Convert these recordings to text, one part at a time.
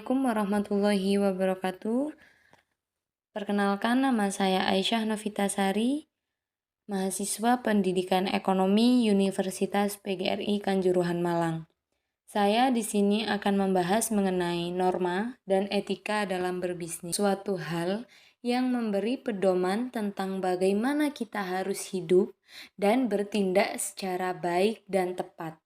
Assalamualaikum warahmatullahi wabarakatuh. Perkenalkan, nama saya Aisyah Novitasari, mahasiswa Pendidikan Ekonomi Universitas PGRI Kanjuruhan Malang. Saya di sini akan membahas mengenai norma dan etika dalam berbisnis, suatu hal yang memberi pedoman tentang bagaimana kita harus hidup dan bertindak secara baik dan tepat,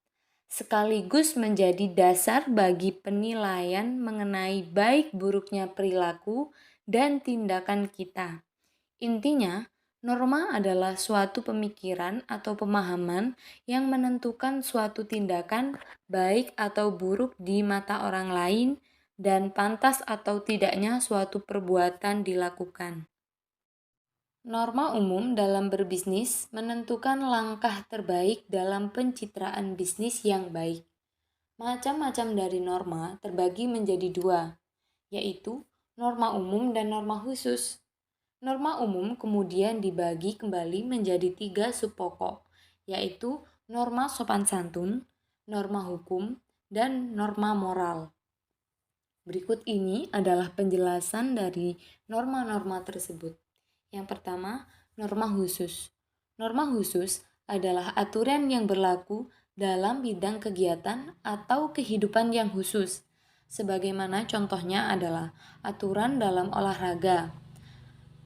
sekaligus menjadi dasar bagi penilaian mengenai baik buruknya perilaku dan tindakan kita. Intinya, norma adalah suatu pemikiran atau pemahaman yang menentukan suatu tindakan baik atau buruk di mata orang lain dan pantas atau tidaknya suatu perbuatan dilakukan. Norma umum dalam berbisnis menentukan langkah terbaik dalam pencitraan bisnis yang baik. Macam-macam dari norma terbagi menjadi dua, yaitu norma umum dan norma khusus. Norma umum kemudian dibagi kembali menjadi tiga subpokok, yaitu norma sopan santun, norma hukum, dan norma moral. Berikut ini adalah penjelasan dari norma-norma tersebut. Yang pertama, norma khusus. Norma khusus adalah aturan yang berlaku dalam bidang kegiatan atau kehidupan yang khusus. Sebagaimana contohnya adalah aturan dalam olahraga,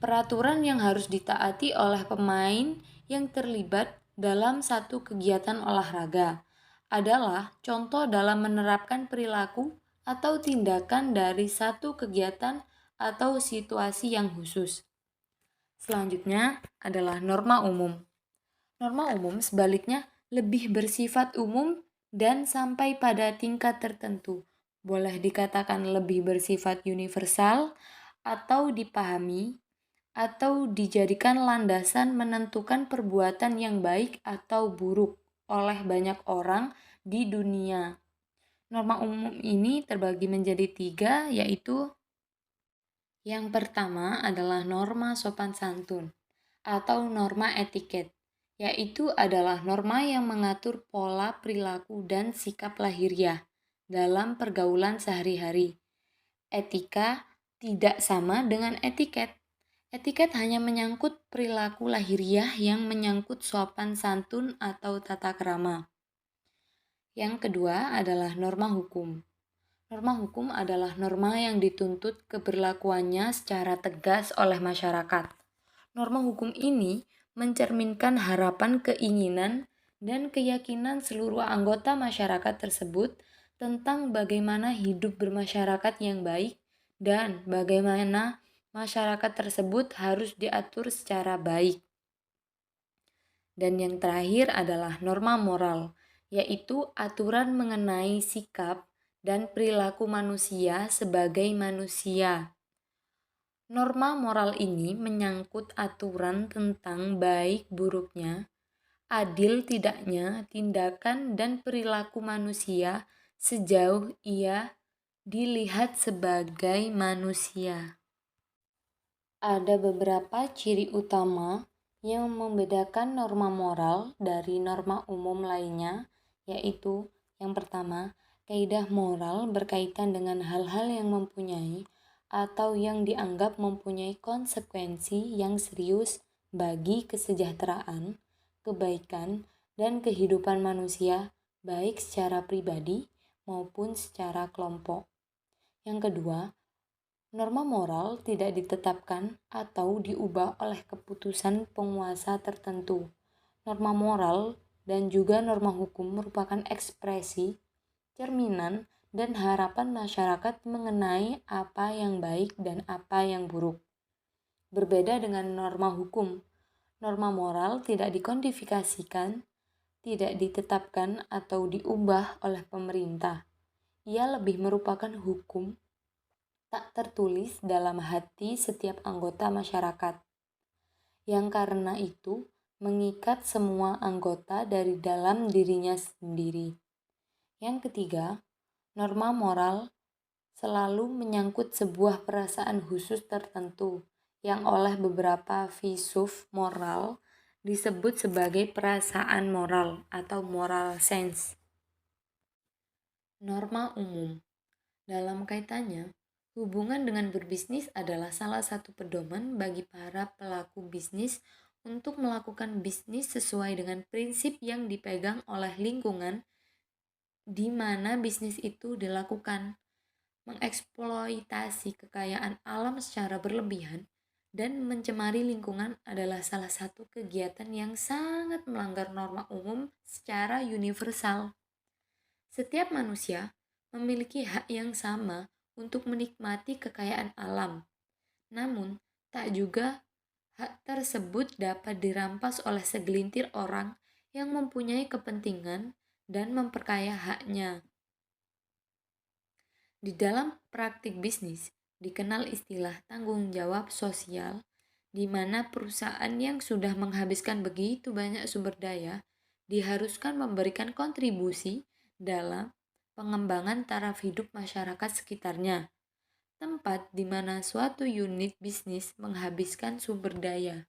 peraturan yang harus ditaati oleh pemain yang terlibat dalam satu kegiatan olahraga adalah contoh dalam menerapkan perilaku atau tindakan dari satu kegiatan atau situasi yang khusus. Selanjutnya adalah norma umum. Norma umum sebaliknya lebih bersifat umum dan sampai pada tingkat tertentu. Boleh dikatakan lebih bersifat universal atau dipahami atau dijadikan landasan menentukan perbuatan yang baik atau buruk oleh banyak orang di dunia. Norma umum ini terbagi menjadi tiga, yaitu yang pertama adalah norma sopan santun atau norma etiket, yaitu adalah norma yang mengatur pola perilaku dan sikap lahiriah dalam pergaulan sehari-hari. Etika tidak sama dengan etiket. Etiket hanya menyangkut perilaku lahiriah yang menyangkut sopan santun atau tata krama. Yang kedua adalah norma hukum. Norma hukum adalah norma yang dituntut keberlakuannya secara tegas oleh masyarakat. Norma hukum ini mencerminkan harapan, keinginan, dan keyakinan seluruh anggota masyarakat tersebut tentang bagaimana hidup bermasyarakat yang baik dan bagaimana masyarakat tersebut harus diatur secara baik. Dan yang terakhir adalah norma moral, yaitu aturan mengenai sikap dan perilaku manusia sebagai manusia. Norma moral ini menyangkut aturan tentang baik buruknya, adil tidaknya tindakan dan perilaku manusia sejauh ia dilihat sebagai manusia. Ada beberapa ciri utama yang membedakan norma moral dari norma umum lainnya, yaitu yang pertama, kaidah moral berkaitan dengan hal-hal yang mempunyai atau yang dianggap mempunyai konsekuensi yang serius bagi kesejahteraan, kebaikan, dan kehidupan manusia, baik secara pribadi maupun secara kelompok. Yang kedua, norma moral tidak ditetapkan atau diubah oleh keputusan penguasa tertentu. Norma moral dan juga norma hukum merupakan ekspresi, cerminan, dan harapan masyarakat mengenai apa yang baik dan apa yang buruk. Berbeda dengan norma hukum, norma moral tidak dikodifikasikan, tidak ditetapkan atau diubah oleh pemerintah. Ia lebih merupakan hukum tak tertulis dalam hati setiap anggota masyarakat, yang karena itu mengikat semua anggota dari dalam dirinya sendiri. Yang ketiga, norma moral selalu menyangkut sebuah perasaan khusus tertentu yang oleh beberapa filsuf moral disebut sebagai perasaan moral atau moral sense. Norma umum. Dalam kaitannya, hubungan dengan berbisnis adalah salah satu pedoman bagi para pelaku bisnis untuk melakukan bisnis sesuai dengan prinsip yang dipegang oleh lingkungan di mana bisnis itu dilakukan. Mengeksploitasi kekayaan alam secara berlebihan dan mencemari lingkungan adalah salah satu kegiatan yang sangat melanggar norma umum secara universal. Setiap manusia memiliki hak yang sama untuk menikmati kekayaan alam. Namun, tak juga hak tersebut dapat dirampas oleh segelintir orang yang mempunyai kepentingan dan memperkaya haknya. Di dalam praktik bisnis, dikenal istilah tanggung jawab sosial, di mana perusahaan yang sudah menghabiskan begitu banyak sumber daya diharuskan memberikan kontribusi dalam pengembangan taraf hidup masyarakat sekitarnya, tempat di mana suatu unit bisnis menghabiskan sumber daya.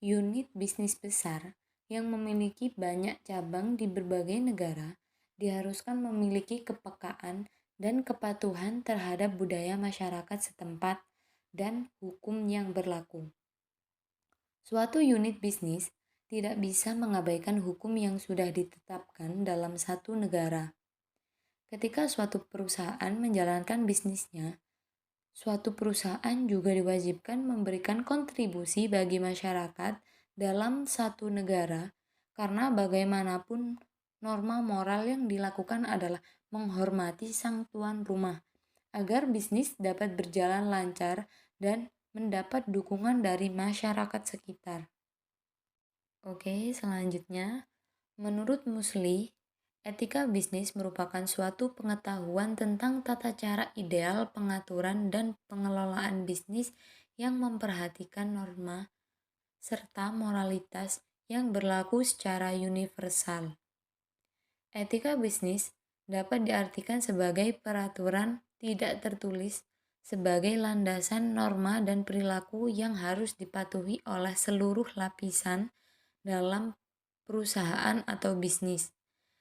Unit bisnis besar yang memiliki banyak cabang di berbagai negara diharuskan memiliki kepekaan dan kepatuhan terhadap budaya masyarakat setempat dan hukum yang berlaku. Suatu unit bisnis tidak bisa mengabaikan hukum yang sudah ditetapkan dalam satu negara. Ketika suatu perusahaan menjalankan bisnisnya, suatu perusahaan juga diwajibkan memberikan kontribusi bagi masyarakat dalam satu negara, karena bagaimanapun norma moral yang dilakukan adalah menghormati sang tuan rumah, agar bisnis dapat berjalan lancar dan mendapat dukungan dari masyarakat sekitar. Oke, selanjutnya, menurut Musli, etika bisnis merupakan suatu pengetahuan tentang tata cara ideal pengaturan dan pengelolaan bisnis yang memperhatikan norma serta moralitas yang berlaku secara universal. Etika bisnis dapat diartikan sebagai peraturan tidak tertulis sebagai landasan norma dan perilaku yang harus dipatuhi oleh seluruh lapisan dalam perusahaan atau bisnis.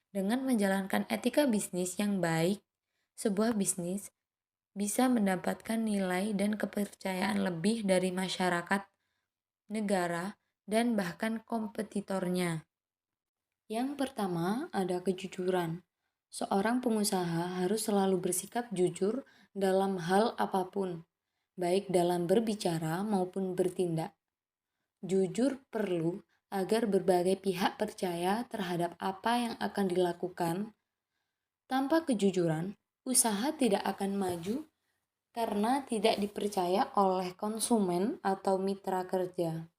Dengan menjalankan etika bisnis yang baik, sebuah bisnis bisa mendapatkan nilai dan kepercayaan lebih dari masyarakat, negara, dan bahkan kompetitornya. Yang pertama, ada kejujuran. Seorang pengusaha harus selalu bersikap jujur dalam hal apapun, baik dalam berbicara maupun bertindak. Jujur perlu agar berbagai pihak percaya terhadap apa yang akan dilakukan. Tanpa kejujuran, usaha tidak akan maju karena tidak dipercaya oleh konsumen atau mitra kerja.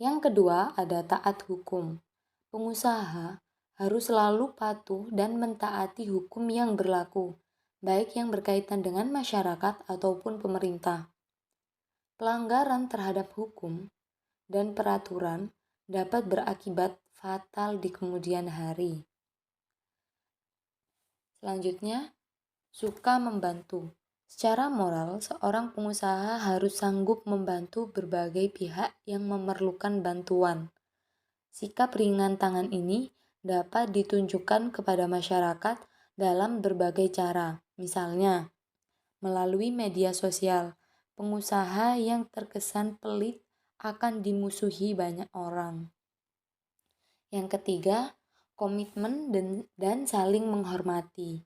Yang kedua, ada taat hukum. Pengusaha harus selalu patuh dan mentaati hukum yang berlaku, baik yang berkaitan dengan masyarakat ataupun pemerintah. Pelanggaran terhadap hukum dan peraturan dapat berakibat fatal di kemudian hari. Selanjutnya, suka membantu. Secara moral, seorang pengusaha harus sanggup membantu berbagai pihak yang memerlukan bantuan. Sikap ringan tangan ini dapat ditunjukkan kepada masyarakat dalam berbagai cara. Misalnya, melalui media sosial, pengusaha yang terkesan pelit akan dimusuhi banyak orang. Yang ketiga, komitmen dan saling menghormati.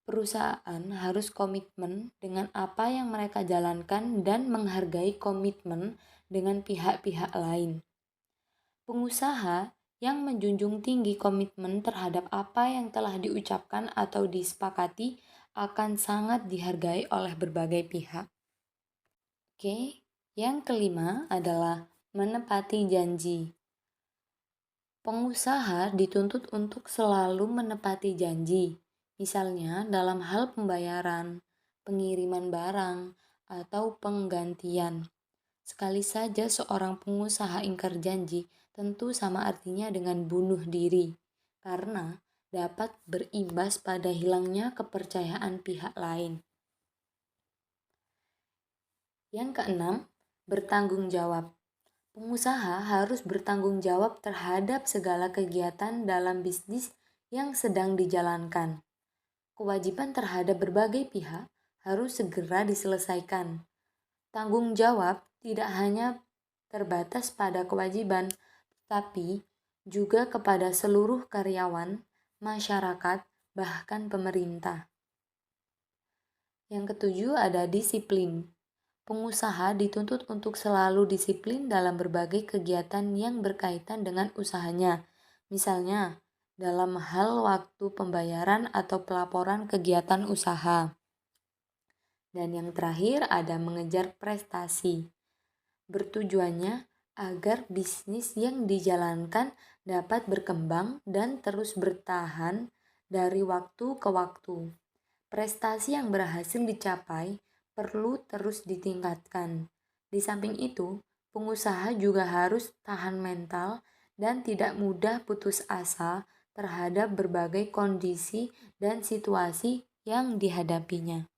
Perusahaan harus komitmen dengan apa yang mereka jalankan dan menghargai komitmen dengan pihak-pihak lain. Pengusaha yang menjunjung tinggi komitmen terhadap apa yang telah diucapkan atau disepakati akan sangat dihargai oleh berbagai pihak. Oke, yang kelima adalah menepati janji. Pengusaha dituntut untuk selalu menepati janji. Misalnya dalam hal pembayaran, pengiriman barang, atau penggantian. Sekali saja seorang pengusaha ingkar janji, tentu sama artinya dengan bunuh diri, karena dapat berimbas pada hilangnya kepercayaan pihak lain. Yang keenam, bertanggung jawab. Pengusaha harus bertanggung jawab terhadap segala kegiatan dalam bisnis yang sedang dijalankan. kewajiban terhadap berbagai pihak harus segera diselesaikan. Tanggung jawab tidak hanya terbatas pada kewajiban, tapi juga kepada seluruh karyawan, masyarakat, bahkan pemerintah. Yang ketujuh ada disiplin. Pengusaha dituntut untuk selalu disiplin dalam berbagai kegiatan yang berkaitan dengan usahanya. Misalnya, dalam hal waktu pembayaran atau pelaporan kegiatan usaha. Dan yang terakhir ada mengejar prestasi. Bertujuannya agar bisnis yang dijalankan dapat berkembang dan terus bertahan dari waktu ke waktu. Prestasi yang berhasil dicapai perlu terus ditingkatkan. Di samping itu, pengusaha juga harus tahan mental dan tidak mudah putus asa terhadap berbagai kondisi dan situasi yang dihadapinya.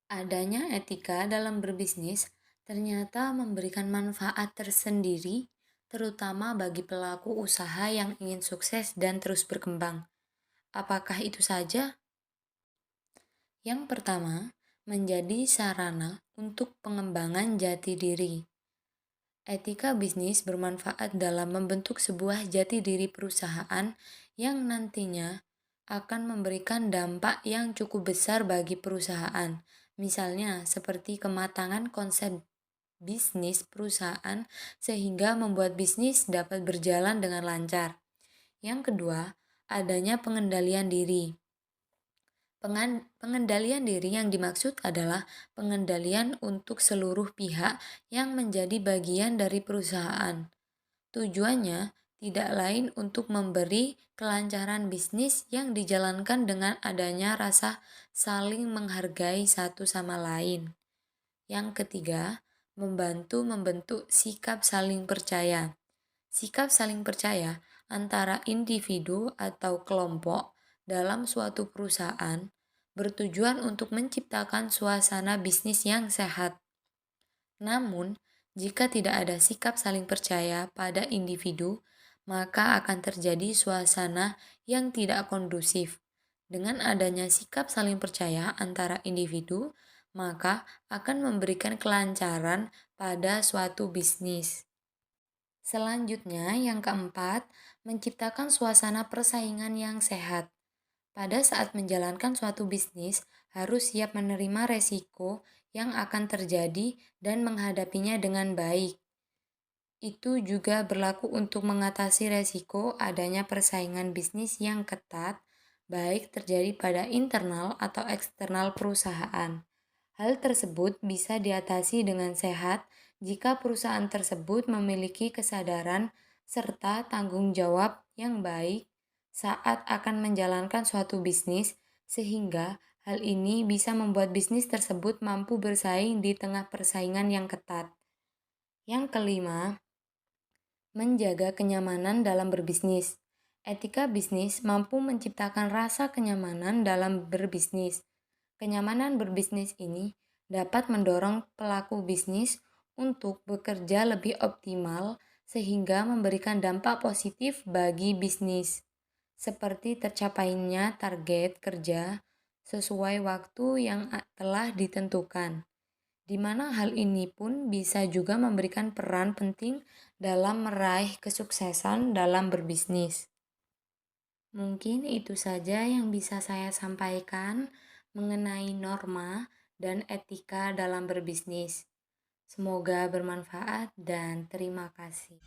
Adanya etika dalam berbisnis ternyata memberikan manfaat tersendiri, terutama bagi pelaku usaha yang ingin sukses dan terus berkembang. Apakah itu saja? Yang pertama, menjadi sarana untuk pengembangan jati diri. Etika bisnis bermanfaat dalam membentuk sebuah jati diri perusahaan yang nantinya akan memberikan dampak yang cukup besar bagi perusahaan. Misalnya, seperti kematangan konsep bisnis perusahaan sehingga membuat bisnis dapat berjalan dengan lancar. Yang kedua, adanya pengendalian diri. Pengendalian diri yang dimaksud adalah pengendalian untuk seluruh pihak yang menjadi bagian dari perusahaan. Tujuannya tidak lain untuk memberi kelancaran bisnis yang dijalankan dengan adanya rasa saling menghargai satu sama lain. Yang ketiga, membantu membentuk sikap saling percaya. Sikap saling percaya antara individu atau kelompok dalam suatu perusahaan bertujuan untuk menciptakan suasana bisnis yang sehat. Namun, jika tidak ada sikap saling percaya pada individu, maka akan terjadi suasana yang tidak kondusif. Dengan adanya sikap saling percaya antara individu, maka akan memberikan kelancaran pada suatu bisnis. Selanjutnya, yang keempat, menciptakan suasana persaingan yang sehat. Pada saat menjalankan suatu bisnis, harus siap menerima resiko yang akan terjadi dan menghadapinya dengan baik. Itu juga berlaku untuk mengatasi resiko adanya persaingan bisnis yang ketat, baik terjadi pada internal atau eksternal perusahaan. Hal tersebut bisa diatasi dengan sehat jika perusahaan tersebut memiliki kesadaran serta tanggung jawab yang baik saat akan menjalankan suatu bisnis, sehingga hal ini bisa membuat bisnis tersebut mampu bersaing di tengah persaingan yang ketat. Yang kelima, menjaga kenyamanan dalam berbisnis. Etika bisnis mampu menciptakan rasa kenyamanan dalam berbisnis. Kenyamanan berbisnis ini dapat mendorong pelaku bisnis untuk bekerja lebih optimal sehingga memberikan dampak positif bagi bisnis, seperti tercapainya target kerja sesuai waktu yang telah ditentukan, di mana hal ini pun bisa juga memberikan peran penting dalam meraih kesuksesan dalam berbisnis. Mungkin itu saja yang bisa saya sampaikan mengenai norma dan etika dalam berbisnis. Semoga bermanfaat dan terima kasih.